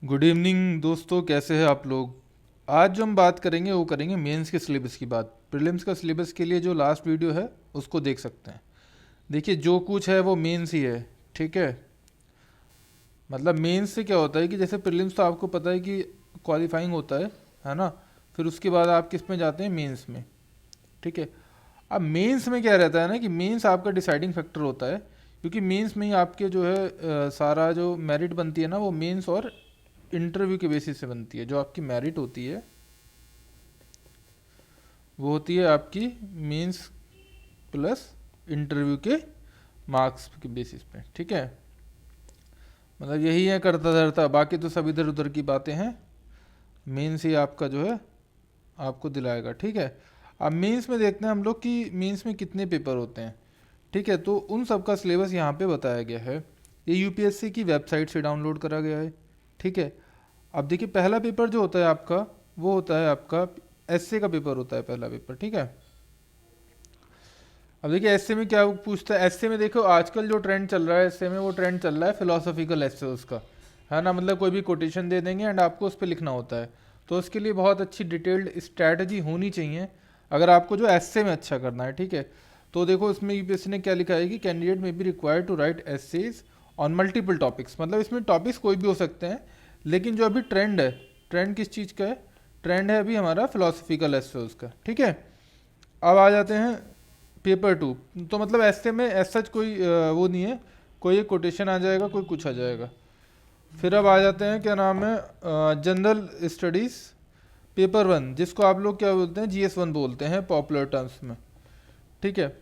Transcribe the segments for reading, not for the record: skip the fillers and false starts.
Good evening दोस्तों, कैसे हैं आप लोग। आज जो हम बात करेंगे वो करेंगे मेंस के सिलेबस की बात। प्रीलिम्स का सिलेबस के लिए जो लास्ट वीडियो है उसको देख सकते हैं। देखिए जो कुछ है वो मेंस ही है। ठीक है, मतलब मेंस से क्या होता है कि जैसे प्रीलिम्स तो आपको पता है कि क्वालिफाइंग होता है ना। फिर उसके बाद आप किस में जाते हैं, मेंस में। ठीक है, अब मेंस में क्या रहता है ना कि मेंस आपका डिसाइडिंग फैक्टर होता है, क्योंकि मेंस में ही आपके जो है सारा जो मेरिट बनती है ना वो मेंस और इंटरव्यू के बेसिस से बनती है। जो आपकी मेरिट होती है वो होती है आपकी मेंस प्लस इंटरव्यू के मार्क्स के बेसिस पे। ठीक है, मतलब यही है करता धरता, बाकी तो सब इधर उधर की बातें हैं। मेंस ही आपका जो है आपको दिलाएगा। ठीक है, अब मेंस में देखते हैं हम लोग कि मेंस में कितने पेपर होते हैं। ठीक है, तो उन सब का सिलेबस यहाँ पे बताया गया है। ये यूपीएससी की वेबसाइट से डाउनलोड करा गया है। ठीक है, अब देखिए पहला पेपर जो होता है आपका वो होता है आपका एसए का पेपर होता है, पहला पेपर। ठीक है, अब देखिए एसए में क्या पूछता है। एसए में देखो आजकल जो ट्रेंड चल रहा है एसए में, वो ट्रेंड चल रहा है फिलोसॉफिकल एसए उसका, है ना। मतलब कोई भी कोटेशन दे देंगे एंड आपको उस पर लिखना होता है। तो उसके लिए बहुत अच्छी डिटेल्ड स्ट्रैटेजी होनी चाहिए अगर आपको जो एसए में अच्छा करना है। ठीक है, तो देखो इसमें यूपीएससी ने क्या लिखा है कि कैंडिडेट में be required to write essays on multiple topics. मतलब इसमें टॉपिक्स कोई भी हो सकते हैं, लेकिन जो अभी ट्रेंड है, ट्रेंड किस चीज़ का है, ट्रेंड है अभी हमारा फिलोसफिकल एस्से उसका। ठीक है, अब आ जाते हैं पेपर टू। तो मतलब ऐसे में एज सच कोई वो नहीं है, कोई एक कोटेशन आ जाएगा, कोई कुछ आ जाएगा। फिर अब आ जाते हैं क्या नाम है, जनरल स्टडीज़ पेपर वन, जिसको आप लोग क्या बोलते हैं, जीएस वन बोलते हैं पॉपुलर टर्म्स में। ठीक है,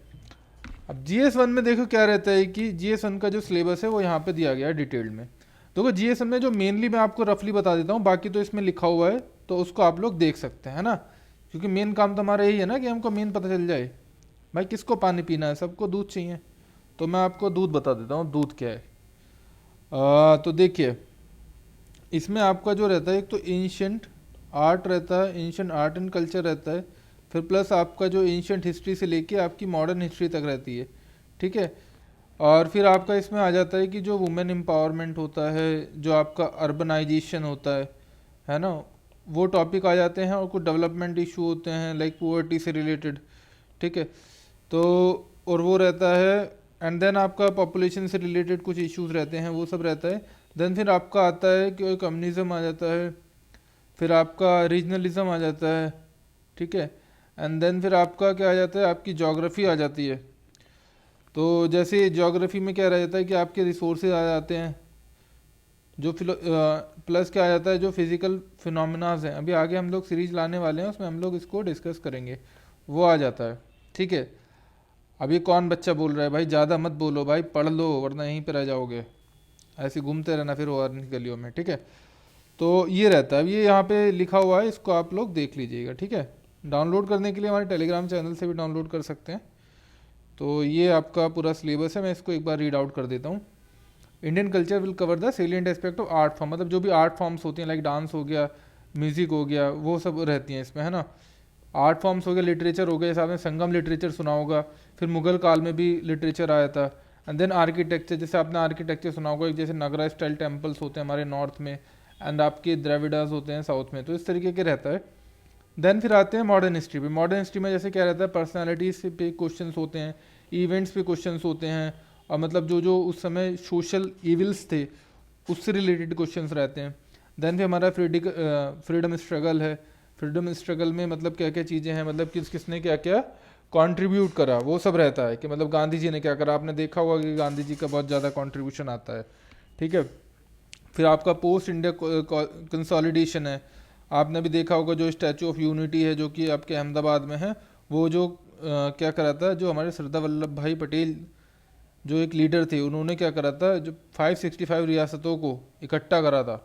अब जीएस वन में देखो क्या रहता है कि जीएस वन का जो सिलेबस है वो यहाँ पे दिया गया है डिटेल्ड में। देखो जीएस वन में जो मेनली मैं आपको रफली बता देता हूँ, बाकी तो इसमें लिखा हुआ है तो उसको आप लोग देख सकते हैं, है ना। क्योंकि मेन काम तो हमारा यही है ना कि हमको मेन पता चल जाए। भाई किसको पानी पीना है, सबको दूध चाहिए। तो मैं आपको दूध बता देता हूँ दूध क्या है। तो देखिए इसमें आपका जो रहता है एक तो एंशंट आर्ट रहता है, एंशंट आर्ट एंड कल्चर रहता है। फिर प्लस आपका जो एंशंट हिस्ट्री से लेके आपकी मॉडर्न हिस्ट्री तक रहती है। ठीक है, और फिर आपका इसमें आ जाता है कि जो वुमेन एम्पावरमेंट होता है, जो आपका अर्बनाइजेशन होता है ना, वो टॉपिक आ जाते हैं। और कुछ डेवलपमेंट इशू होते हैं लाइक पुअर्टी से रिलेटेड। ठीक है, तो और वो रहता है। एंड देन आपका पॉपुलेशन से रिलेटेड कुछ इश्यूज रहते हैं, वो सब रहता है। देन फिर आपका आता है कि कम्युनिज्म आ जाता है। फिर आपका रीजनलिज्म आ जाता है। ठीक है, एंड देन फिर आपका क्या आ जाता है, आपकी जोग्राफी आ जाती है। तो जैसे ज्योग्राफी में क्या रह जाता है कि आपके रिसोर्सेज आ जाते हैं। जो प्लस क्या आ जाता है, जो फिजिकल फिनोमिनाज हैं, अभी आगे हम लोग सीरीज लाने वाले हैं उसमें हम लोग इसको डिस्कस करेंगे, वो आ जाता है। ठीक है, अभी कौन बच्चा बोल रहा है भाई, ज़्यादा मत बोलो भाई, पढ़ लो वरना यहीं पर रह जाओगे, ऐसे घूमते रहना फिर और गलियों में। ठीक है, तो ये रहता है, ये यहाँ पे लिखा हुआ है, इसको आप लोग देख लीजिएगा। ठीक है, डाउनलोड करने के लिए हमारे टेलीग्राम चैनल से भी डाउनलोड कर सकते हैं। तो ये आपका पूरा सिलेबस है, मैं इसको एक बार रीड आउट कर देता हूँ। Indian culture will cover the salient aspect of art form, मतलब जो भी आर्ट फॉर्म्स होती हैं लाइक डांस हो गया, म्यूजिक हो गया, वो सब रहती हैं इसमें, है ना। आर्ट फॉर्म्स हो गया, लिटरेचर हो गया, जैसे आपने संगम लिटरेचर सुना होगा। फिर मुगल काल में भी लिटरेचर आया था। एंड देन आर्किटेक्चर, जैसे आपने आर्किटेक्चर सुना होगा, एक जैसे नगरा स्टाइल टेम्पल्स होते हैं हमारे नॉर्थ में, एंड आपके द्रविडास होते हैं साउथ में, तो इस तरीके के रहता है। देन फिर आते हैं मॉडर्न हिस्ट्री पे। मॉडर्न हिस्ट्री में जैसे क्या रहता है, पर्सनालिटीज पे क्वेश्चंस होते हैं, इवेंट्स पे क्वेश्चंस होते हैं, और मतलब जो जो उस समय सोशल इविल्स थे उससे रिलेटेड क्वेश्चंस रहते हैं। देन फिर हमारा फ्रीडम स्ट्रगल है। फ्रीडम स्ट्रगल में मतलब क्या क्या चीज़ें हैं, मतलब किस किसने क्या क्या कंट्रीब्यूट करा, वो सब रहता है कि मतलब गांधी जी ने क्या करा। आपने देखा होगा कि गांधी जी का बहुत ज़्यादा कंट्रीब्यूशन आता है। ठीक है, फिर आपका पोस्ट इंडिया कंसोलिडेशन है। आपने भी देखा होगा जो स्टैचू ऑफ यूनिटी है जो कि आपके अहमदाबाद में है, वो जो क्या करा था, जो हमारे सरदार वल्लभ भाई पटेल जो एक लीडर थे, उन्होंने क्या करा था, जो 565 रियासतों को इकट्ठा करा था,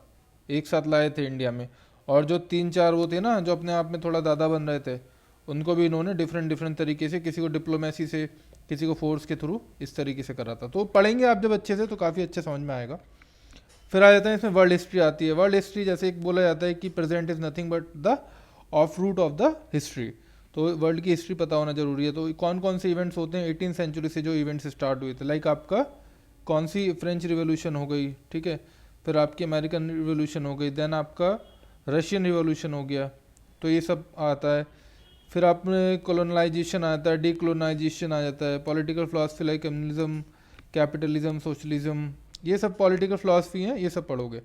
एक साथ लाए थे इंडिया में। और जो तीन चार वो थे ना जो अपने आप में थोड़ा दादा बन रहे थे, उनको भी इन्होंने डिफरेंट डिफरेंट तरीके से, किसी को डिप्लोमेसी से, किसी को फोर्स के थ्रू, इस तरीके से करा था। तो पढ़ेंगे आप जब अच्छे से तो काफ़ी अच्छे समझ में आएगा। फिर आ जाता है इसमें वर्ल्ड हिस्ट्री आती है। वर्ल्ड हिस्ट्री जैसे एक बोला जाता है कि present is nothing but the off root of the history. तो वर्ल्ड की हिस्ट्री पता होना जरूरी है। तो कौन कौन से इवेंट्स होते हैं 18 सेंचुरी से, जो इवेंट्स स्टार्ट हुए थे, लाइक आपका कौन सी फ्रेंच रिवोल्यूशन हो गई, ठीक है, फिर आपकी अमेरिकन रिवॉल्यूशन हो गई, देन आपका रशियन रिवॉल्यूशन हो गया, तो ये सब आता है। फिर आप में कॉलोनलाइजेशन आता है, डीकोलोनाइजेशन आ जाता है, political philosophy like communism, capitalism, socialism, ये सब पॉलिटिकल फिलासफी हैं, ये सब पढ़ोगे।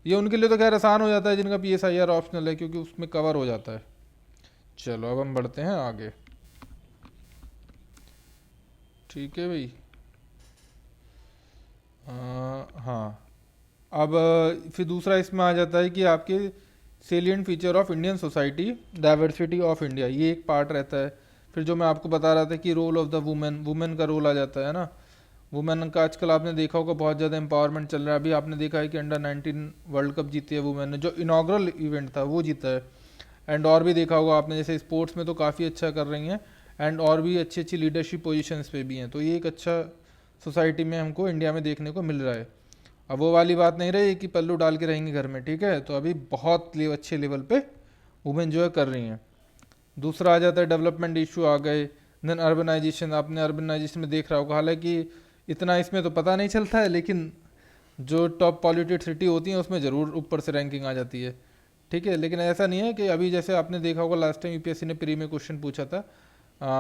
ये उनके लिए तो खैर आसान हो जाता है जिनका PSIR ऑप्शनल है, क्योंकि उसमें कवर हो जाता है। चलो अब हम बढ़ते हैं आगे। ठीक है भाई। हाँ, अब फिर दूसरा इसमें आ जाता है कि आपके salient feature of Indian society, diversity of India, ये एक पार्ट रहता है। फिर जो मैं आपको बता रहा था कि role of the women, women का रोल आ जाता है ना। वुमेन का आजकल आपने देखा होगा बहुत ज़्यादा एम्पावरमेंट चल रहा है। अभी आपने देखा है कि अंडर 19 वर्ल्ड कप जीती है वुमेन ने, जो इनाग्रल इवेंट था वो जीता है। एंड और भी देखा होगा आपने, जैसे स्पोर्ट्स में तो काफ़ी अच्छा कर रही हैं, एंड और भी अच्छी अच्छी लीडरशिप पोजीशंस पे भी हैं। तो ये एक अच्छा सोसाइटी में हमको इंडिया में देखने को मिल रहा है। अब वो वाली बात नहीं रही कि पल्लू डाल के रहेंगे घर में, ठीक है। तो अभी बहुत अच्छे लेवल पे वुमेन जो है कर रही हैं। दूसरा आ जाता है डेवलपमेंट इशू आ गए, देन अर्बनाइजेशन। आपने अर्बनाइजेशन में देख रहा होगा, हालांकि इतना इसमें तो पता नहीं चलता है, लेकिन जो टॉप पॉल्यूटेड सिटी होती हैं उसमें ज़रूर ऊपर से रैंकिंग आ जाती है, ठीक है। लेकिन ऐसा नहीं है कि अभी जैसे आपने देखा होगा लास्ट टाइम UPSC ने प्री में क्वेश्चन पूछा था,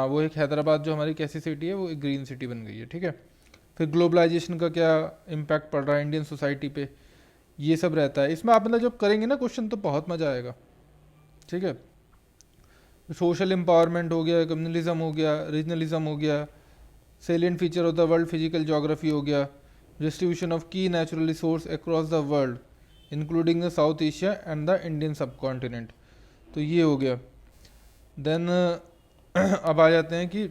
वो एक हैदराबाद जो हमारी कैसी सिटी है वो एक ग्रीन सिटी बन गई है, ठीक है। फिर ग्लोबलाइजेशन का क्या इम्पैक्ट पड़ रहा है इंडियन सोसाइटी पे, ये सब रहता है इसमें। आप मतलब जब करेंगे ना क्वेश्चन तो बहुत मज़ा आएगा, ठीक है। सोशल एम्पावरमेंट हो गया, कम्युनलिज्म हो गया, रीजनलिज्म हो गया, salient feature of the world physical geography हो गया, डिस्ट्रीब्यूशन ऑफ की natural resource across the world including the south Asia and the Indian सब कॉन्टिनेंट, तो ये हो गया। देन अब आ जाते हैं कि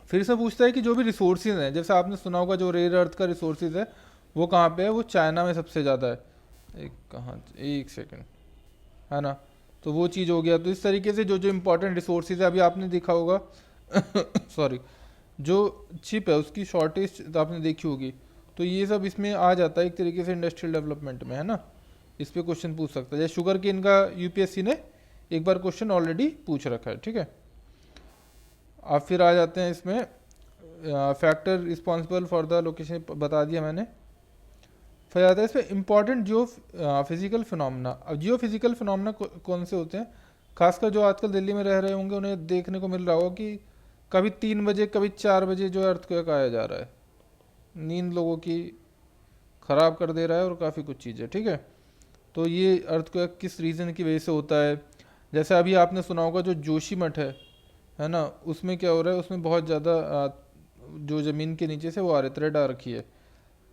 फिर से पूछता है कि जो भी रिसोर्सेज हैं, जैसे आपने सुना होगा जो रेयर अर्थ का रिसोर्सेज है वो कहाँ पे है, वो चाइना में सबसे ज़्यादा है। एक सेकेंड, है ना। तो वो चीज़ हो गया। तो इस तरीके से जो जो इम्पोर्टेंट रिसोर्सेज है, अभी आपने देखा होगा सॉरी, जो चिप है उसकी शॉर्टेज आपने देखी होगी, तो ये सब इसमें आ जाता है एक तरीके से इंडस्ट्रियल डेवलपमेंट में, है ना। इस पर क्वेश्चन पूछ सकता है, जैसे शुगर केन का UPSC ने एक बार क्वेश्चन ऑलरेडी पूछ रखा है, ठीक है। अब फिर आ जाते हैं इसमें factor responsible for the location, बता दिया मैंने। फिर आता है इसमें इंपॉर्टेंट जियो फिजिकल फिनोमिना। अब जियो फिजिकल फिनोमिना कौन से होते हैं, खासकर जो आजकल दिल्ली में रह रहे होंगे उन्हें देखने को मिल रहा होगा कि कभी 3 बजे कभी 4 बजे जो अर्थक्वेक आया जा रहा है, नींद लोगों की ख़राब कर दे रहा है और काफ़ी कुछ चीज़ें, ठीक है। तो ये अर्थक्वेक किस रीज़न की वजह से होता है, जैसे अभी आपने सुना होगा जो जोशीमठ है ना, उसमें क्या हो रहा है, उसमें बहुत ज़्यादा जो ज़मीन के नीचे से वो आ रही थ्रेड आ रखी है।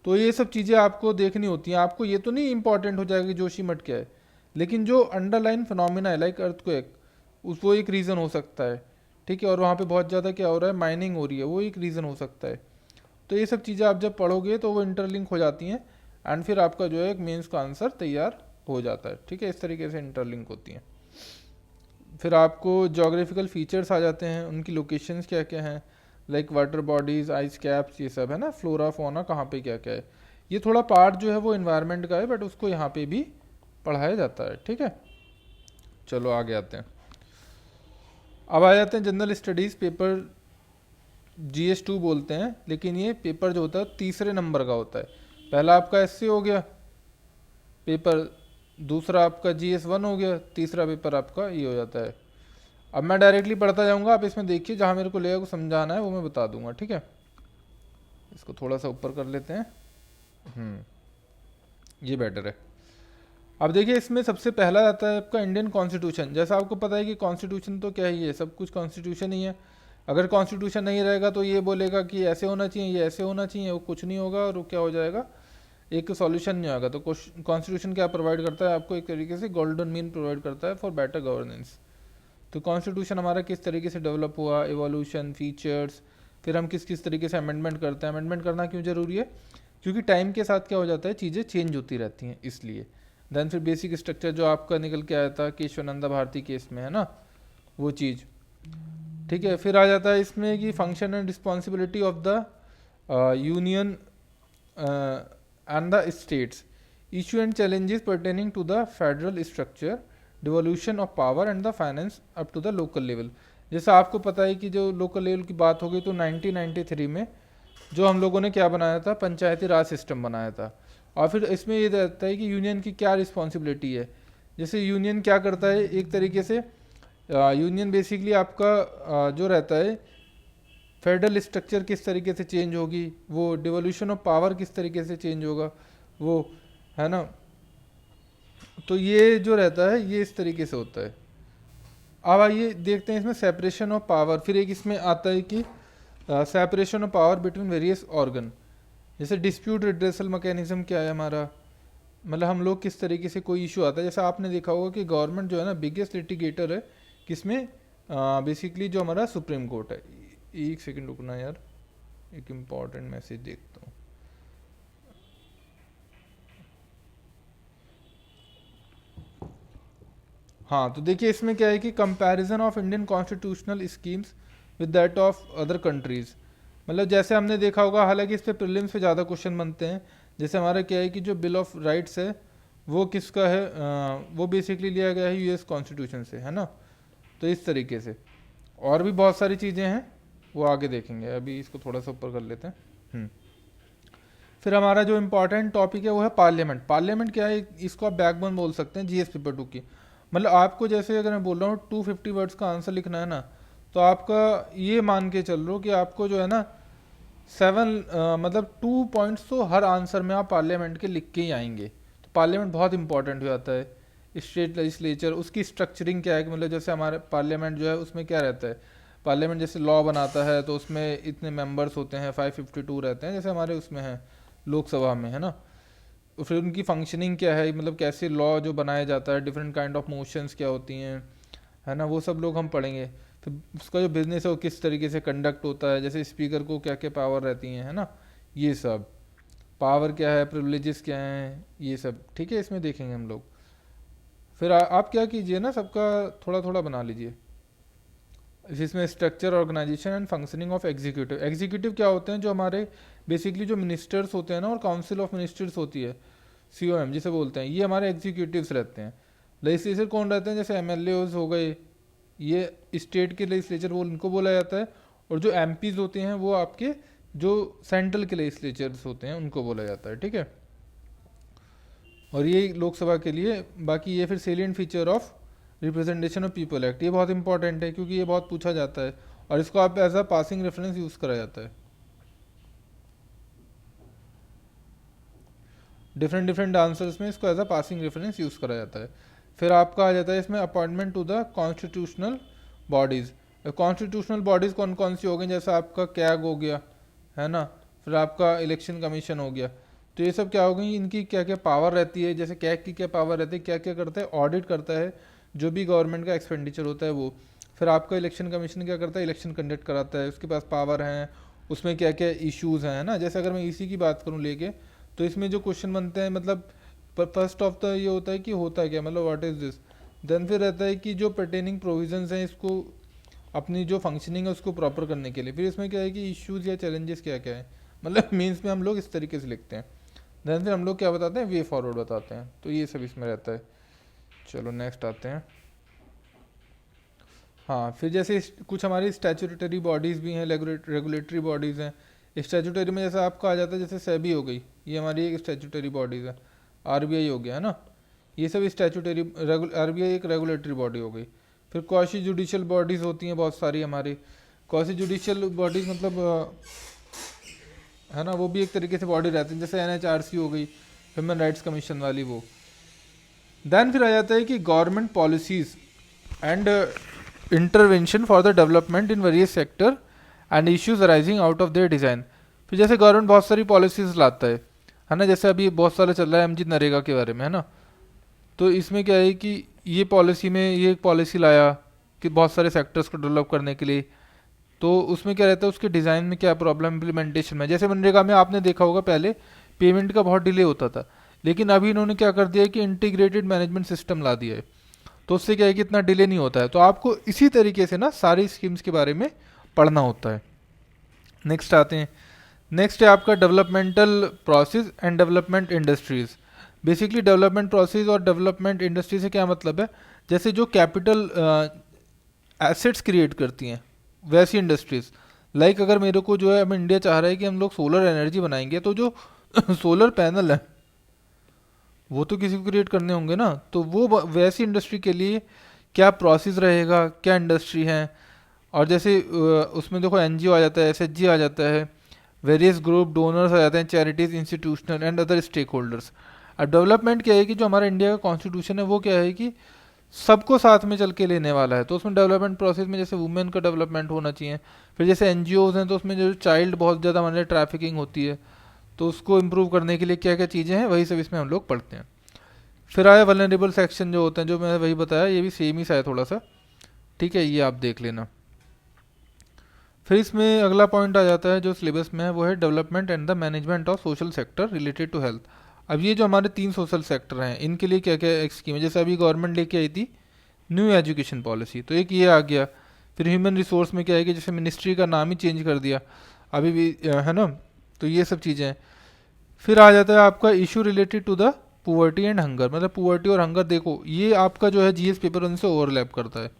तो ये सब चीज़ें आपको देखनी होती हैं। आपको ये तो नहीं इंपॉर्टेंट हो जाएगा कि जोशीमठ क्या है, लेकिन जो अंडरलाइन फिनोमिना है लाइक अर्थक्वेक, उस वो एक रीज़न हो सकता है, ठीक है। और वहाँ पे बहुत ज़्यादा क्या हो रहा है, माइनिंग हो रही है, वो एक रीज़न हो सकता है। तो ये सब चीज़ें आप जब पढ़ोगे तो वो इंटरलिंक हो जाती हैं, एंड फिर आपका जो है एक मेंस का आंसर तैयार हो जाता है, ठीक है। इस तरीके से इंटरलिंक होती हैं। फिर आपको जोग्राफिकल फीचर्स आ जाते हैं, उनकी लोकेशंस क्या क्या हैं, like water bodies, ice caps, ये सब है ना, फ्लोरा फोना कहाँ पे क्या क्या है। ये थोड़ा पार्ट जो है वो इन्वायरमेंट का है, बट उसको यहाँ पे भी पढ़ाया जाता है, ठीक है। चलो आगे आते हैं। अब आ जाते हैं जनरल स्टडीज़ पेपर, GS2 बोलते हैं, लेकिन ये पेपर जो होता है तीसरे नंबर का होता है। पहला आपका SC हो गया पेपर, दूसरा आपका GS1 हो गया, तीसरा पेपर आपका ये हो जाता है। अब मैं डायरेक्टली पढ़ता जाऊंगा, आप इसमें देखिए, जहाँ मेरे को लेगा को समझाना है वो मैं बता दूंगा, ठीक है। इसको थोड़ा सा ऊपर कर लेते हैं, ये बेटर है। अब देखिए इसमें सबसे पहला आता है आपका इंडियन कॉन्स्टिट्यूशन। जैसा आपको पता है कि कॉन्स्टिट्यूशन तो क्या ही है, सब कुछ कॉन्स्टिट्यूशन ही है। अगर कॉन्स्टिट्यूशन नहीं रहेगा तो ये बोलेगा कि ऐसे होना चाहिए, ये ऐसे होना चाहिए, वो कुछ नहीं होगा और वो क्या हो जाएगा, एक सॉल्यूशन नहीं आएगा। तो कॉन्स्टिट्यूशन क्या प्रोवाइड करता है आपको, एक तरीके से गोल्डन मीन प्रोवाइड करता है फॉर बेटर गवर्नेंस। तो कॉन्स्टिट्यूशन हमारा किस तरीके से डेवलप हुआ, एवोल्यूशन, फीचर्स, फिर हम किस किस तरीके से अमेंडमेंट करते हैं। अमेंडमेंट करना क्यों ज़रूरी है, क्योंकि टाइम के साथ क्या हो जाता है, चीज़ें चेंज होती रहती हैं, इसलिए। देन फिर बेसिक स्ट्रक्चर जो आपका निकल के आया था केशवानंदा भारती केस में, है ना, वो चीज़, ठीक है। फिर आ जाता है इसमें कि function and responsibility of the union and the states, issue and challenges pertaining to the federal structure, devolution of power and the finance up to the local level. जैसा आपको पता है कि जो लोकल लेवल की बात हो गई, तो 1993 में जो हम लोगों ने क्या बनाया था, पंचायती राज सिस्टम बनाया था। और फिर इसमें ये रहता है कि यूनियन की क्या रिस्पॉन्सिबिलिटी है। जैसे यूनियन क्या करता है एक तरीके से, यूनियन बेसिकली आपका जो रहता है फेडरल स्ट्रक्चर किस तरीके से चेंज होगी, वो डिवोल्यूशन ऑफ पावर किस तरीके से चेंज होगा, वो है ना। तो ये जो रहता है ये इस तरीके से होता है। अब आइए देखते हैं इसमें सेपरेशन ऑफ पावर। फिर एक इसमें आता है कि separation of power between various organ. जैसे डिस्प्यूट रिड्रेसल मैकेनिज्म क्या है हमारा, मतलब हम लोग किस तरीके से कोई इशू आता है, जैसे आपने देखा होगा कि गवर्नमेंट जो है ना बिगेस्ट लिटिगेटर है किसमें, बेसिकली जो हमारा सुप्रीम कोर्ट है। एक सेकंड रुकना यार, एक इम्पॉर्टेंट मैसेज देखता हूँ। हाँ तो देखिए इसमें क्या है कि comparison of Indian constitutional schemes with that of other countries. मतलब जैसे हमने देखा होगा, हालांकि इस पे प्रीलिम्स पे ज़्यादा क्वेश्चन बनते हैं। जैसे हमारा क्या है कि जो बिल ऑफ राइट्स है वो किसका है, वो बेसिकली लिया गया है यूएस कॉन्स्टिट्यूशन से, है ना। तो इस तरीके से और भी बहुत सारी चीज़ें हैं, वो आगे देखेंगे। अभी इसको थोड़ा सा ऊपर कर लेते हैं। फिर हमारा जो इम्पोर्टेंट टॉपिक है वो है पार्लियामेंट। पार्लियामेंट क्या है, इसको आप बैकबोन बोल सकते हैं जीएस पेपर 2 की। मतलब आपको जैसे अगर मैं बोल रहा हूँ 250 वर्ड्स का आंसर लिखना है ना, तो आपका ये मान के चल लो कि आपको जो है ना 2 पॉइंट्स तो हर आंसर में आप पार्लियामेंट के लिख के ही आएंगे। तो पार्लियामेंट बहुत इंपॉर्टेंट हो जाता है। स्टेट लेजिस्लेचर, उसकी स्ट्रक्चरिंग क्या है कि मतलब जैसे हमारे पार्लियामेंट जो है उसमें क्या रहता है, पार्लियामेंट जैसे लॉ बनाता है तो उसमें इतने मेंबर्स होते हैं, 552 रहते हैं जैसे हमारे उसमें है लोकसभा में, है ना। तो फिर उनकी फंक्शनिंग क्या है, मतलब कैसे लॉ जो बनाया जाता है, डिफरेंट काइंड ऑफ मोशंस क्या होती हैं, है ना, वो सब लोग हम पढ़ेंगे। फिर उसका जो बिजनेस है वो किस तरीके से कंडक्ट होता है, जैसे स्पीकर को क्या क्या पावर रहती हैं, है ना, ये सब पावर क्या है, प्रिविलेजेस क्या हैं, ये सब ठीक है इसमें देखेंगे हम लोग। फिर आप क्या कीजिए ना, सबका थोड़ा थोड़ा बना लीजिए। इसमें structure, organisation and functioning of executive. Executive क्या होते हैं, जो हमारे बेसिकली जो मिनिस्टर्स होते हैं ना, और काउंसिल ऑफ मिनिस्टर्स होती है, सीओएम जिसे बोलते हैं, ये हमारे एग्जीक्यूटिव्स रहते हैं। लेजिस्लेचर कौन रहते हैं, जैसे एमएलएज हो गए, ये स्टेट के लेजिस्लेचर वो उनको बोला जाता है। और जो एमपीज होते हैं वो आपके जो सेंट्रल के लेजिस्लेचर्स होते हैं उनको बोला जाता है, ठीक है। और ये लोकसभा के लिए। बाकी ये फिर salient feature of representation of people act, ये बहुत इंपॉर्टेंट है क्योंकि ये बहुत पूछा जाता है और इसको आप as a passing reference use करा जाता है। डिफरेंट डिफरेंट आंसर्स में इसको as a passing reference use करा जाता है। फिर आपका आ जाता है इसमें appointment to the constitutional bodies. Constitutional bodies कौन कौन सी हो गई, जैसे आपका कैग हो गया, है ना, फिर आपका इलेक्शन कमीशन हो गया। तो ये सब क्या हो गई, इनकी क्या क्या पावर रहती है, जैसे कैग की क्या पावर रहती है, क्या क्या करता है, ऑडिट करता है जो भी गवर्नमेंट का एक्सपेंडिचर होता है वो। फिर आपका इलेक्शन कमीशन क्या करता है, इलेक्शन कंडक्ट कराता है, उसके पास पावर हैं, उसमें क्या क्या इश्यूज़ हैं, ना। जैसे अगर मैं इसी की बात करूँ लेके, तो इसमें जो क्वेश्चन बनते हैं, मतलब फर्स्ट ऑफ द ये होता है कि होता है क्या, मतलब व्हाट इज़ दिस। देन फिर रहता है कि जो पर्टेनिंग प्रोविजंस हैं इसको अपनी जो फंक्शनिंग है उसको प्रॉपर करने के लिए। फिर इसमें क्या है कि इश्यूज़ या चैलेंजेस क्या क्या है, मतलब मीन्स में हम लोग इस तरीके से लिखते हैं। देन फिर हम लोग क्या बताते हैं, वे फॉरवर्ड बताते हैं। तो ये सब इसमें रहता है। चलो नेक्स्ट आते हैं। हाँ फिर जैसे कुछ हमारी स्टैट्यूटरी बॉडीज़ भी हैं, रेगुलेटरी बॉडीज़ हैं। स्टैट्यूटरी में जैसे आपका आ जाता है, जैसे सेबी हो गई, ये हमारी एक स्टैट्यूटरी बॉडीज़ है। आरबीआई हो गया, है ना, ये सब स्टैट्यूटरी। आरबीआई एक रेगुलेटरी बॉडी हो गई। फिर क्वासी जुडिशियल बॉडीज़ होती हैं बहुत सारी हमारी। क्वासी जुडिशियल बॉडीज़ मतलब है ना, वो भी एक तरीके से बॉडी रहती है, जैसे एनएचआरसी हो गई, ह्यूमन राइट्स कमीशन वाली वो। देन फिर आ जाता है कि government policies and intervention for the development in various sector and issues arising out of their design. फिर जैसे गवर्नमेंट बहुत सारी पॉलिसीज़ लाता है ना, जैसे अभी बहुत सारा चल रहा है एमजी नरेगा के बारे में, है ना। तो इसमें क्या है कि ये पॉलिसी में ये एक पॉलिसी लाया कि बहुत सारे सेक्टर्स को डेवलप करने के लिए। तो उसमें क्या रहता है, उसके डिज़ाइन में क्या प्रॉब्लम, इम्प्लीमेंटेशन में। जैसे मनरेगा में आपने देखा होगा पहले पेमेंट का बहुत डिले होता था, लेकिन अभी इन्होंने क्या कर दिया है कि इंटीग्रेटेड मैनेजमेंट सिस्टम ला दिया है। तो उससे क्या है कि इतना डिले नहीं होता है। तो आपको इसी तरीके से ना सारी स्कीम्स के बारे में पढ़ना होता है। नेक्स्ट आते हैं। नेक्स्ट है आपका developmental process and development industries. Basically development process और डेवलपमेंट इंडस्ट्री से क्या मतलब है, जैसे जो कैपिटल एसेट्स क्रिएट करती हैं वैसी इंडस्ट्रीज़। लाइक अगर मेरे को जो है, अब इंडिया चाह रहा है कि हम लोग सोलर एनर्जी बनाएंगे, तो जो सोलर पैनल है वो तो किसी को क्रिएट करने होंगे ना, तो वो वैसी इंडस्ट्री के लिए क्या प्रोसेस रहेगा, क्या इंडस्ट्री है। और जैसे उसमें देखो एनजीओ आ जाता है, एसएचजी आ जाता है, वेरियस ग्रुप डोनर्स आ जाते हैं, charities, institutional and other stakeholders. अब डेवलपमेंट क्या है कि जो हमारा इंडिया का कॉन्स्टिट्यूशन है वो क्या है कि सबको साथ में चल के लेने वाला है। तो उसमें डेवलपमेंट प्रोसेस में जैसे वुमेन का डेवलपमेंट होना चाहिए, फिर जैसे एनजीओज हैं तो उसमें जो चाइल्ड बहुत ज़्यादा हमारे ट्रैफिकिंग होती है, तो उसको इम्प्रूव करने के लिए क्या क्या चीज़ें हैं, वही सब इसमें हम लोग पढ़ते हैं। फिर आया वल्नरेबल सेक्शन जो होते हैं, जो मैंने वही बताया, ये भी सेम ही सा है थोड़ा सा, ठीक है, ये आप देख लेना। फिर इसमें अगला पॉइंट आ जाता है जो सिलेबस में है, वो है development and the management of social sector related to health. अब ये जो हमारे 3 सोशल सेक्टर हैं, इनके लिए क्या क्या एक स्कीम है, जैसे अभी गवर्नमेंट लेके आई थी न्यू एजुकेशन पॉलिसी, तो एक ये आ गया। फिर ह्यूमन रिसोर्स में क्या है कि जैसे मिनिस्ट्री का नाम ही चेंज कर दिया अभी भी, है ना, तो ये सब चीज़ें हैं। फिर आ जाता है आपका issue related to the poverty and hunger, मतलब पुअर्टी और हंगर, देखो ये आपका जो है जीएस पेपर उनसे ओवरलैप करता है।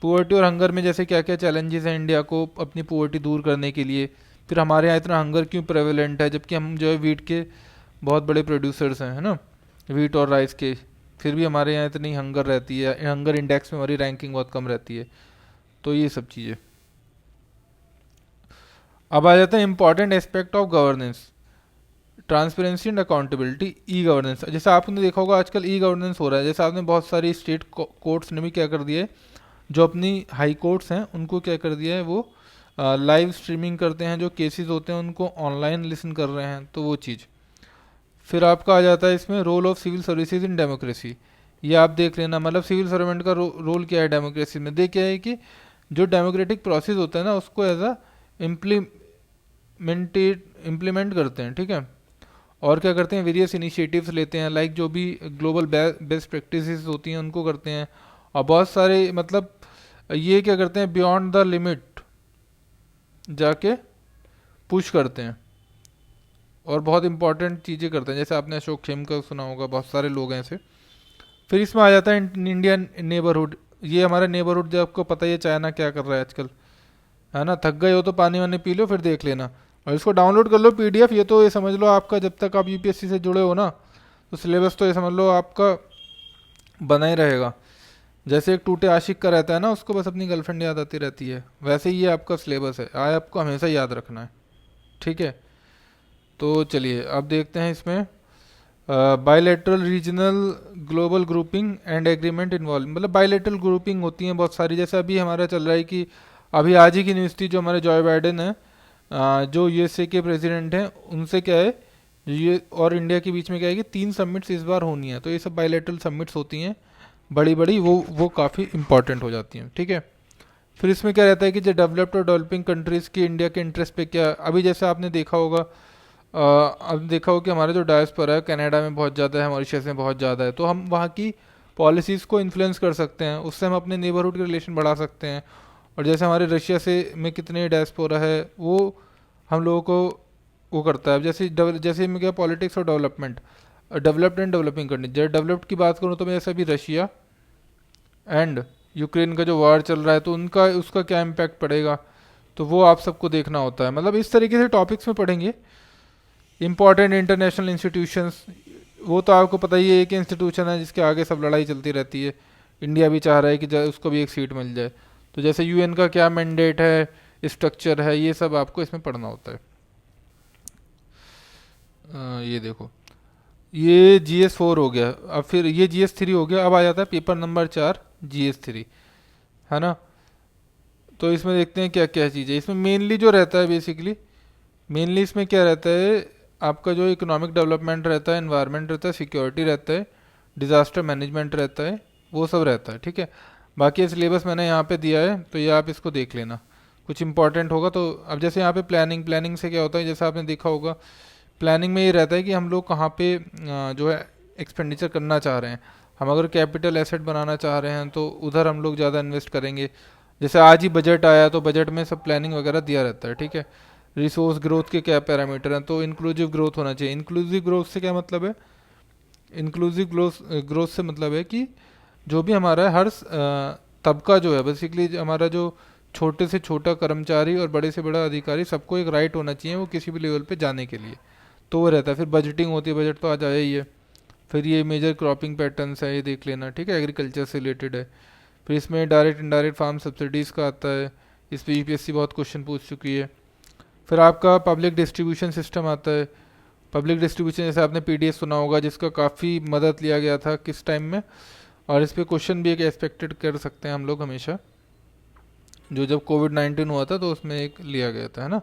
पुअर्टी और हंगर में जैसे क्या क्या चैलेंजेस हैं इंडिया को अपनी पुअर्टी दूर करने के लिए, फिर हमारे यहाँ इतना हंगर क्यों प्रेवलेंट है जबकि हम जो है वीट के बहुत बड़े प्रोड्यूसर्स हैं, है ना, वीट और राइस के, फिर भी हमारे यहाँ इतनी हंगर रहती है, हंगर इंडेक्स में हमारी रैंकिंग बहुत कम रहती है। तो ये सब चीज़ें। अब आ जाता है important aspect of governance, transparency and accountability, e governance. जैसे आपने देखा होगा आजकल ई गवर्नेंस हो रहा है, जैसे आपने बहुत सारी स्टेट कोर्ट्स ने भी क्या कर दिया है, जो अपनी हाई कोर्ट्स हैं उनको क्या कर दिया है, वो लाइव स्ट्रीमिंग करते हैं, जो केसेस होते हैं उनको ऑनलाइन लिसन कर रहे हैं, तो वो चीज़। फिर आपका आ जाता है इसमें role of civil services in democracy, ये आप देख लेना, मतलब सिविल सर्वेंट का रोल क्या है डेमोक्रेसी में। देख क्या है कि जो डेमोक्रेटिक प्रोसेस होता है ना उसको एज अ इम्प्लीमेंट करते हैं, ठीक है। और क्या करते हैं, वेरियस इनिशिएटिव्स लेते हैं, लाइक जो भी ग्लोबल बेस्ट प्रैक्टिसेस होती हैं उनको करते हैं। और बहुत सारे मतलब ये क्या करते हैं, बियॉन्ड द लिमिट जाके पुश करते हैं और बहुत इंपॉर्टेंट चीज़ें करते हैं, जैसे आपने अशोक खेम का सुना होगा, बहुत सारे लोग हैं ऐसे। फिर इसमें आ जाता है इंडियन नेबरहुड, ये हमारा नेबरहुड, जो आपको पता ही है चाइना क्या कर रहा है आजकल, है ना, थक गए हो तो पानी वानी पी लो, फिर देख लेना। और इसको डाउनलोड कर लो पीडीएफ, ये तो ये समझ लो आपका जब तक आप यूपीएससी से जुड़े हो ना, तो सिलेबस तो ये समझ लो आपका बना ही रहेगा। जैसे एक टूटे आशिक का रहता है ना, उसको बस अपनी गर्लफ्रेंड याद आती रहती है, वैसे ही ये आपका सिलेबस है, आए आपको हमेशा याद रखना है, ठीक है। तो चलिए अब देखते हैं इसमें bilateral regional global grouping and agreement involve, मतलब बायलैटरल ग्रुपिंग होती हैं बहुत सारी, जैसे अभी हमारा चल रहा है कि अभी आज ही की न्यूज़ थी, जो हमारे जॉय बाइडेन है, जो यूएसए के प्रेसिडेंट हैं, उनसे क्या है, ये और इंडिया के बीच में क्या है कि 3 समिट्स इस बार होनी है, तो ये सब बायलैटरल समिट्स होती हैं बड़ी बड़ी, वो काफ़ी इंपॉर्टेंट हो जाती हैं, ठीक है। फिर इसमें क्या रहता है कि जो डेवलप्ड और डेवलपिंग कंट्रीज़ की इंडिया के इंटरेस्ट पे क्या, अभी जैसे आपने देखा होगा, अब देखा हो कि हमारा जो डायस्पोरा है कनाडा में बहुत ज़्यादा है, मॉरिशस में बहुत ज़्यादा है, तो हम वहाँ की पॉलिसीज़ को इन्फ्लुएंस कर सकते हैं, उससे हम अपने नेबरहुड के रिलेशन बढ़ा सकते हैं। और जैसे हमारे रशिया से में कितने डायस्पोरा है, वो हम लोगों को वो करता है। अब जैसे मैं क्या, पॉलिटिक्स और development, developed and developing country, जब डेवलप्ड की बात करूँ तो मैं जैसे अभी रशिया एंड यूक्रेन का जो वार चल रहा है, तो उनका उसका क्या इम्पैक्ट पड़ेगा, तो वो आप सबको देखना होता है। मतलब इस तरीके से टॉपिक्स में पढ़ेंगे। इंपॉर्टेंट इंटरनेशनल इंस्टीट्यूशंस, वो तो आपको पता ही है, एक इंस्टीट्यूशन है जिसके आगे सब लड़ाई चलती रहती है, इंडिया भी चाह रहा है कि उसको भी एक सीट मिल जाए। तो जैसे यूएन का क्या मैंडेट है, स्ट्रक्चर है, ये सब आपको इसमें पढ़ना होता है। ये देखो, ये GS4 हो गया, अब फिर ये GS3 हो गया, अब आ जाता है पेपर नंबर 4 GS3, है ना। तो इसमें देखते हैं क्या क्या चीज़ें इसमें मेनली जो रहता है, बेसिकली मेनली इसमें क्या रहता है, आपका जो इकोनॉमिक डेवलपमेंट रहता है, एनवायरनमेंट रहता है, सिक्योरिटी रहता है, डिज़ास्टर मैनेजमेंट रहता है, वो सब रहता है, ठीक है। बाकी सिलेबस मैंने यहाँ पे दिया है, तो ये आप इसको देख लेना, कुछ इंपॉर्टेंट होगा तो। अब जैसे यहाँ पे प्लानिंग से क्या होता है, जैसे आपने देखा होगा, प्लानिंग में ये रहता है कि हम लोग कहाँ पे जो है एक्सपेंडिचर करना चाह रहे हैं। हम अगर कैपिटल एसेट बनाना चाह रहे हैं तो उधर हम लोग ज़्यादा इन्वेस्ट करेंगे। जैसे आज ही बजट आया, तो बजट में सब प्लानिंग वगैरह दिया रहता है, ठीक है। रिसोर्स ग्रोथ के क्या पैरामीटर हैं, तो इंक्लूसिव ग्रोथ होना चाहिए। इंक्लूसिव ग्रोथ से क्या मतलब है, इंक्लूसिव ग्रोथ से मतलब है कि जो भी हमारा हर तबका जो है, बेसिकली हमारा जो छोटे से छोटा कर्मचारी और बड़े से बड़ा अधिकारी, सबको एक राइट होना चाहिए वो किसी भी लेवल पे जाने के लिए। तो वो रहता है। फिर बजटिंग होती है, बजट तो आज आया ही है। फिर ये मेजर क्रॉपिंग पैटर्न्स है, ये देख लेना, ठीक है, एग्रीकल्चर से रिलेटेड है। फिर इसमें डायरेक्ट इनडायरेक्ट फार्म सब्सिडीज़ का आता है, इस पर यूपीएससी बहुत क्वेश्चन पूछ चुकी है। फिर आपका पब्लिक डिस्ट्रीब्यूशन सिस्टम आता है। पब्लिक डिस्ट्रीब्यूशन जैसे आपने पीडीएस सुना होगा, जिसका काफ़ी मदद लिया गया था किस टाइम में, और इस पर क्वेश्चन भी एक एक्सपेक्टेड कर सकते हैं हम लोग हमेशा, जो जब कोविड-19 हुआ था तो उसमें एक लिया गया था, है ना।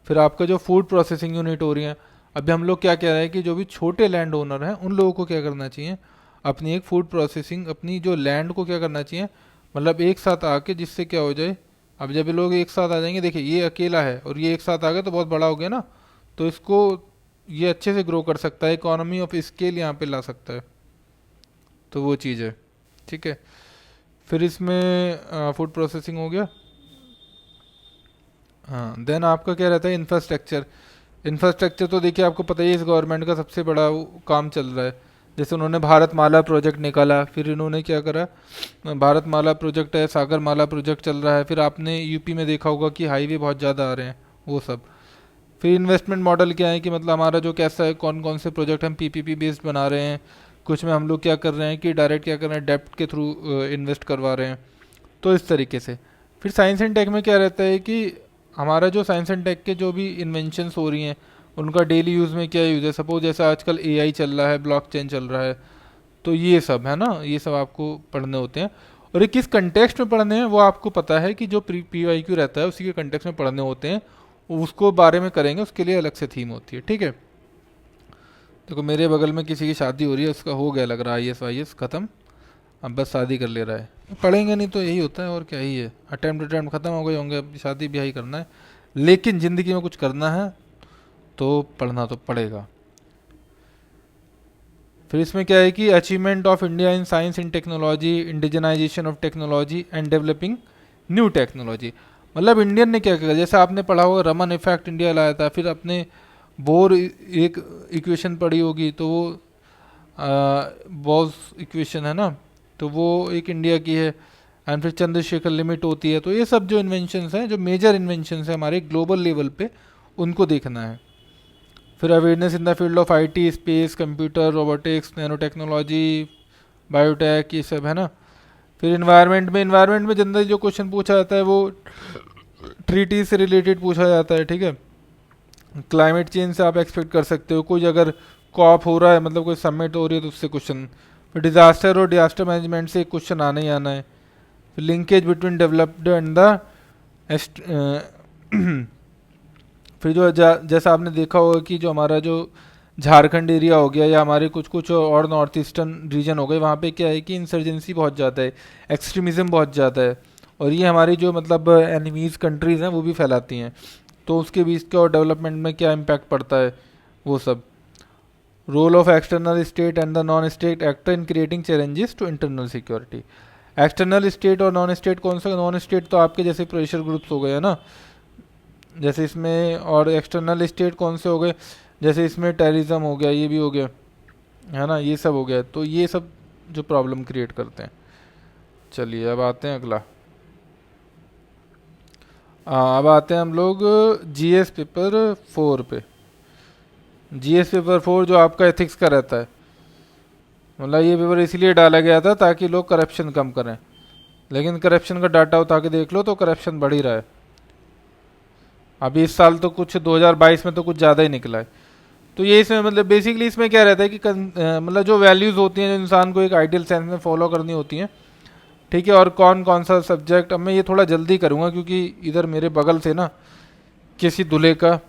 फिर आपका जो फूड प्रोसेसिंग यूनिट हो रही है, अभी हम लोग क्या कह रहे हैं कि जो भी छोटे लैंड ओनर हैं उन लोगों को क्या करना चाहिए, अपनी एक फूड प्रोसेसिंग, अपनी जो लैंड को क्या करना चाहिए, मतलब एक साथ आके, जिससे क्या हो जाए, अब जब ये लोग एक साथ आ जाएंगे, देखिए ये अकेला है और ये एक साथ आ गया तो बहुत बड़ा हो गया ना, तो इसको ये अच्छे से ग्रो कर सकता है, इकोनॉमी ऑफ स्केल यहाँ पे ला सकता है, तो वो चीज़ है, ठीक है। फिर इसमें फूड प्रोसेसिंग हो गया। हाँ, देन आपका क्या रहता है, इंफ्रास्ट्रक्चर। इंफ्रास्ट्रक्चर तो देखिए आपको पता ही है, इस गवर्नमेंट का सबसे बड़ा काम चल रहा है। जैसे उन्होंने भारत माला प्रोजेक्ट निकाला, फिर इन्होंने क्या करा, भारत माला प्रोजेक्ट है, सागर माला प्रोजेक्ट चल रहा है। फिर आपने यूपी में देखा होगा कि हाईवे बहुत ज़्यादा आ रहे हैं, वो सब। फिर इन्वेस्टमेंट मॉडल क्या है कि मतलब हमारा जो कैसा है, कौन कौन से प्रोजेक्ट हम पीपीपी बेस्ड बना रहे हैं, कुछ में हम लोग क्या कर रहे हैं कि डायरेक्ट क्या कर रहे हैं, डेप्ट के थ्रू इन्वेस्ट करवा रहे हैं, तो इस तरीके से। फिर साइंस एंड टेक में क्या रहता है कि हमारा जो साइंस एंड टेक के जो भी इन्वेंशंस हो रही हैं उनका डेली यूज़ में क्या यूज़ है। सपोज जैसे आजकल एआई चल रहा है, ब्लॉकचेन चल रहा है, तो ये सब है ना, ये सब आपको पढ़ने होते हैं। और ये किस कंटेक्स्ट में पढ़ने हैं वो आपको पता है कि जो पीवाईक्यू रहता है उसी के कंटेक्स्ट में पढ़ने होते हैं, उसको बारे में करेंगे, उसके लिए अलग से थीम होती है, ठीक है। देखो मेरे बगल में किसी की शादी हो रही है, उसका हो गया लग रहा है आईएएस वाईएएस ख़त्म, अब बस शादी कर ले रहा है। पढ़ेंगे नहीं तो यही होता है, और क्या ही है, अटेम्प्ट ख़त्म हो गए होंगे, अब शादी ब्याह ही करना है। लेकिन ज़िंदगी में कुछ करना है तो पढ़ना तो पड़ेगा। फिर इसमें क्या है कि achievement of India in science in technology, indigenisation of technology and developing new technology. मतलब इंडियन ने क्या किया, जैसे आपने पढ़ा होगा रमन इफेक्ट इंडिया लाया था, फिर अपने बोर एक इक्वेशन पढ़ी होगी, तो वो बॉस इक्वेशन है ना, तो वो एक इंडिया की है। एंड फिर चंद्रशेखर लिमिट होती है। तो ये सब जो इन्वेंशंस हैं, जो मेजर इन्वेंशंस हैं हमारे ग्लोबल लेवल पे, उनको देखना है। फिर awareness in the field of IT, space, computer, robotics, nano technology, biotech, ये सब है ना। फिर इन्वायरमेंट में जनरली जो क्वेश्चन पूछा जाता है वो ट्रीटी से रिलेटेड पूछा जाता है, ठीक है। क्लाइमेट चेंज से आप एक्सपेक्ट कर सकते हो, कोई अगर कॉप हो रहा है, मतलब कोई समिट हो रही है, तो उससे क्वेश्चन। फिर डिजास्टर और डिजास्टर मैनेजमेंट से एक क्वेश्चन आना ही आना है। फिर linkage between developed and the फिर जो जैसा आपने देखा होगा कि जो हमारा जो झारखंड एरिया हो गया, या हमारे कुछ कुछ और नॉर्थ ईस्टर्न रीजन हो गए, वहाँ पे क्या है कि इंसर्जेंसी बहुत ज़्यादा है, एक्सट्रीमिज़म बहुत ज़्यादा है, और ये हमारी जो मतलब एनिमीज़ कंट्रीज़ हैं वो भी फैलाती हैं। तो उसके बीच के और डेवलपमेंट में क्या इम्पैक्ट पड़ता है, वो सब। Role of external state and the non state actor in creating challenges to internal security. External state और नॉन स्टेट कौन सा, नॉन स्टेट तो आपके जैसे प्रेशर ग्रुप्स हो गए है ना, जैसे इसमें, और एक्सटर्नल स्टेट कौन से हो गए, जैसे इसमें टेररिज्म हो गया, ये भी हो गया है ना, ये सब हो गया। तो ये सब जो प्रॉब्लम क्रिएट करते हैं। चलिए अब आते हैं अगला। अब आते हैं हम लोग जीएस पेपर 4 पे। जीएस पेपर 4 जो आपका एथिक्स का रहता है, मतलब ये पेपर इसलिए डाला गया था ताकि लोग करप्शन कम करें, लेकिन करप्शन का डाटा उठा के देख लो तो करप्शन बढ़ ही रहा है। अभी इस साल तो कुछ 2022 में तो कुछ ज़्यादा ही निकला है। तो ये इसमें मतलब बेसिकली इसमें क्या रहता है कि मतलब जो वैल्यूज़ होती हैं जो इंसान को एक आइडियल सेंस में फॉलो करनी होती हैं, ठीक है। और कौन कौन सा सब्जेक्ट, अब मैं ये थोड़ा जल्दी करूँगा क्योंकि इधर मेरे बगल से ना किसी दूल्हे का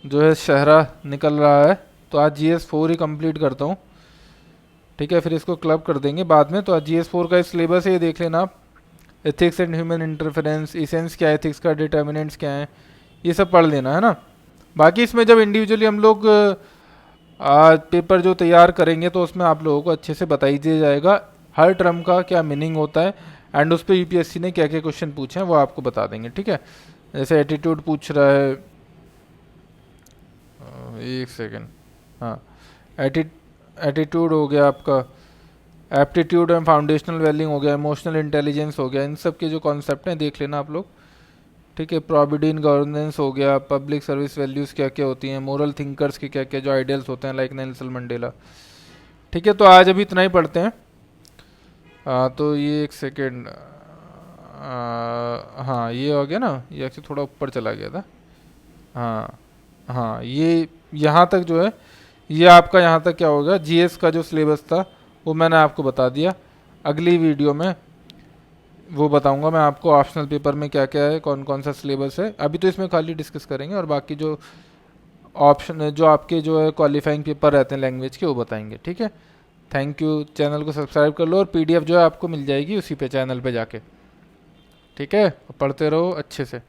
जो है शहरा निकल रहा है, तो आज जीएस 4 ही कंप्लीट करता हूँ, ठीक है। फिर इसको क्लब कर देंगे बाद में। तो आज जीएस 4 का सिलेबस है, ये देख लेना आप। Ethics and human interference, essence क्या है एथिक्स का, डिटर्मिनेंट्स क्या है, ये सब पढ़ लेना है ना। बाकी इसमें जब इंडिविजुअली हम लोग पेपर जो तैयार करेंगे तो उसमें आप लोगों को अच्छे से बताई दिया जाएगा हर टर्म का क्या मीनिंग होता है, एंड उस पर यूपीएससी ने क्या क्या क्वेश्चन पूछे हैं वो आपको बता देंगे, ठीक है। जैसे एटीट्यूड पूछ रहा है, एक सेकेंड, हाँ, एटीट्यूड हो गया आपका, एप्टीट्यूड एंड फाउंडेशनल वैल्यूइंग हो गया, इमोशनल इंटेलिजेंस हो गया, इन सब के जो कॉन्सेप्ट हैं देख लेना आप लोग, ठीक है, प्रोविडेंट गवर्नेंस हो गया, पब्लिक सर्विस वैल्यूज़ क्या क्या होती हैं, मोरल थिंकर्स के क्या क्या जो आइडियल्स होते हैं लाइक नेल्सन मंडेला। ठीक है, तो आज अभी इतना ही पढ़ते हैं। तो ये एक सेकेंड, हाँ ये हो गया ना, ये एक्चुअली थोड़ा ऊपर चला गया था। हाँ हाँ, ये यहाँ तक जो है, ये आपका यहाँ तक क्या होगा, जीएस का जो सिलेबस था वो मैंने आपको बता दिया। अगली वीडियो में वो बताऊंगा मैं आपको ऑप्शनल पेपर में क्या क्या है, कौन कौन सा सिलेबस है। अभी तो इसमें खाली डिस्कस करेंगे, और बाकी जो ऑप्शन जो आपके जो है क्वालिफाइंग पेपर रहते हैं लैंग्वेज के वो बताएंगे। ठीक है, थैंक यू। चैनल को सब्सक्राइब कर लो, और पीडीएफ जो है आपको मिल जाएगी उसी पे चैनल पे जाके। ठीक है, पढ़ते रहो अच्छे से।